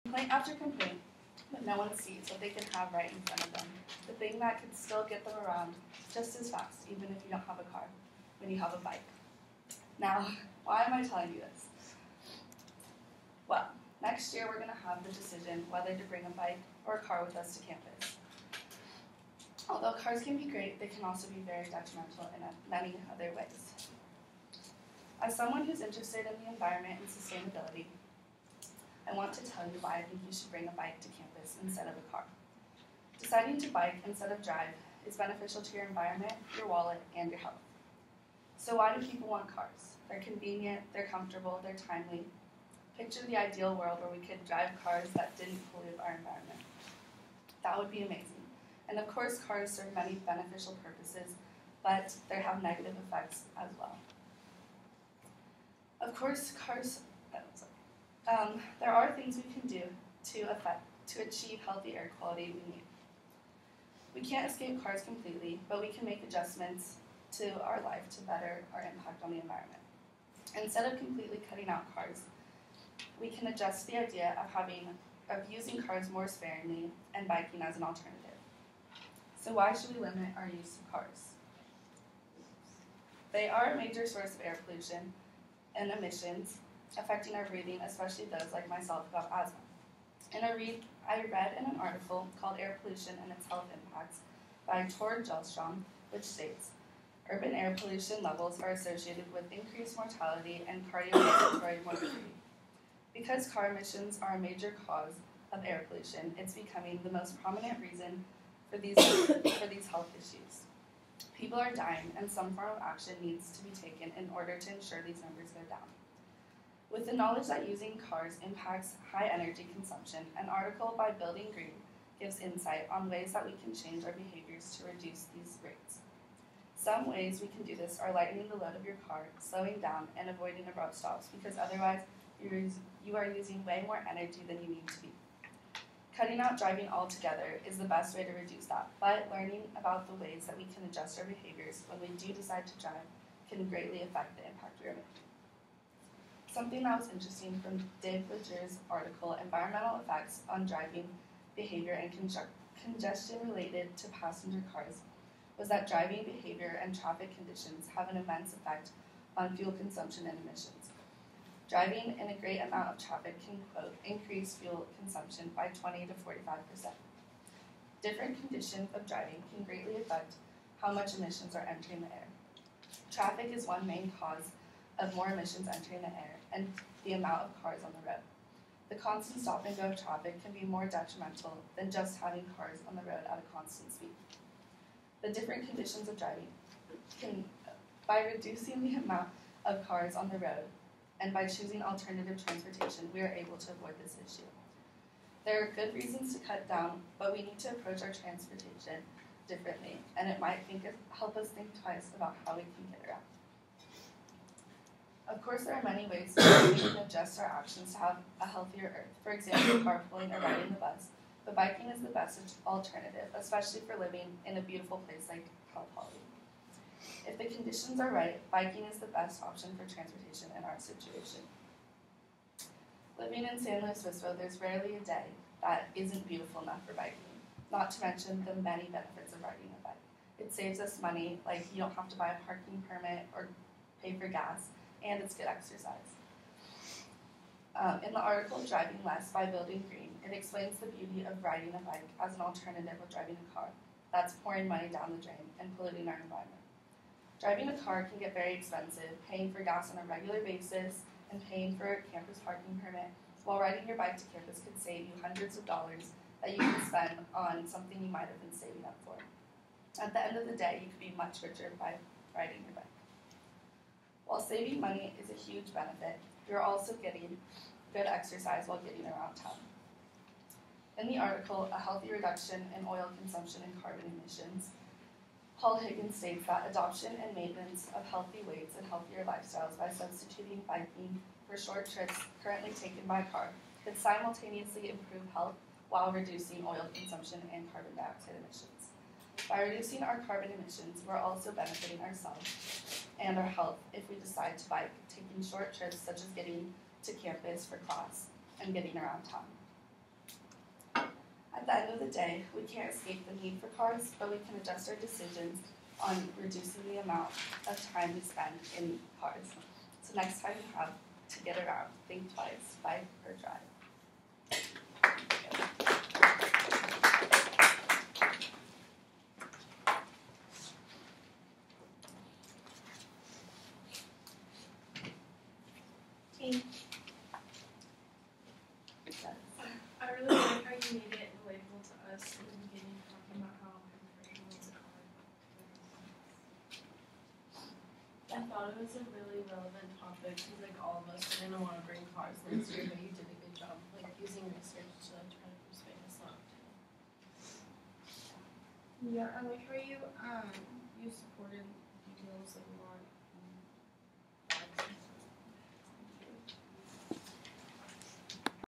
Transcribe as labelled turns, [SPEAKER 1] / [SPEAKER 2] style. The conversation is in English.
[SPEAKER 1] Complaint after complaint that no one sees what they can have right in front of them. The thing that could still get them around just as fast, even if you don't have a car, when you have a bike. Now, why am I telling you this? Well, next year we're going to have the decision whether to bring a bike or a car with us to campus. Although cars can be great, they can also be very detrimental in many other ways. As someone who's interested in the environment and sustainability, I want to tell you why I think you should bring a bike to campus instead of a car. Deciding to bike instead of drive is beneficial to your environment, your wallet, and your health. So why do people want cars? They're convenient, they're comfortable, they're timely. Picture the ideal world where we could drive cars that didn't pollute our environment. That would be amazing. And of course, cars serve many beneficial purposes, but they have negative effects as well. Of course, there are things we can do to achieve healthy air quality we need. We can't escape cars completely, but we can make adjustments to our life to better our impact on the environment. Instead of completely cutting out cars, we can adjust the idea of using cars more sparingly and biking as an alternative. So why should we limit our use of cars? They are a major source of air pollution and emissions, affecting our breathing, especially those like myself who have asthma. I read in an article called Air Pollution and Its Health Impacts by Tor Gelstrom, which states, urban air pollution levels are associated with increased mortality and cardiovascular morbidity. Because car emissions are a major cause of air pollution, it's becoming the most prominent reason for these health issues. People are dying, and some form of action needs to be taken in order to ensure these numbers go down. With the knowledge that using cars impacts high energy consumption, an article by Building Green gives insight on ways that we can change our behaviors to reduce these rates. Some ways we can do this are lightening the load of your car, slowing down, and avoiding abrupt stops, because otherwise you are using way more energy than you need to be. Cutting out driving altogether is the best way to reduce that, but learning about the ways that we can adjust our behaviors when we do decide to drive can greatly affect the impact we are making. Something that was interesting from Dave Leger's article, Environmental Effects on Driving Behavior and Congestion Related to Passenger Cars, was that driving behavior and traffic conditions have an immense effect on fuel consumption and emissions. Driving in a great amount of traffic can, quote, increase fuel consumption by 20 to 45%. Different conditions of driving can greatly affect how much emissions are entering the air. Traffic is one main cause of more emissions entering the air and the amount of cars on the road. The constant stop and go of traffic can be more detrimental than just having cars on the road at a constant speed. The different conditions of driving by reducing the amount of cars on the road and by choosing alternative transportation, we are able to avoid this issue. There are good reasons to cut down, but we need to approach our transportation differently, and it might help us think twice about how we can get around. Of course, there are many ways we can adjust our actions to have a healthier earth. For example, carpooling or riding the bus, but biking is the best alternative, especially for living in a beautiful place like Cal Poly. If the conditions are right, biking is the best option for transportation in our situation. Living in San Luis Obispo, there's rarely a day that isn't beautiful enough for biking, not to mention the many benefits of riding a bike. It saves us money, like you don't have to buy a parking permit or pay for gas, and it's good exercise. In the article Driving Less by Building Green, it explains the beauty of riding a bike as an alternative of driving a car that's pouring money down the drain and polluting our environment. Driving a car can get very expensive, paying for gas on a regular basis and paying for a campus parking permit, while riding your bike to campus could save you hundreds of dollars that you can spend on something you might have been saving up for. At the end of the day, you could be much richer by riding your bike. While saving money is a huge benefit, you're also getting good exercise while getting around town. In the article, A Healthy Reduction in Oil Consumption and Carbon Emissions, Paul Higgins states that adoption and maintenance of healthy weights and healthier lifestyles by substituting biking for short trips currently taken by car could simultaneously improve health while reducing oil consumption and carbon dioxide emissions. By reducing our carbon emissions, we're also benefiting ourselves and our health if we decide to bike, taking short trips such as getting to campus for class and getting around town. the end of the day, we can't escape the need for cars, but we can adjust our decisions on reducing the amount of time we spend in cars. So next time you have to get around, think twice, bike or drive.
[SPEAKER 2] Team. I really like how you made it relatable to us in the beginning, talking about how commercial is a car. I thought it was a really relevant topic because like all of us are gonna want to bring cars next year, but you did a good job like using research to like try to persuade us not to. Yeah, I like how you supported details like a lot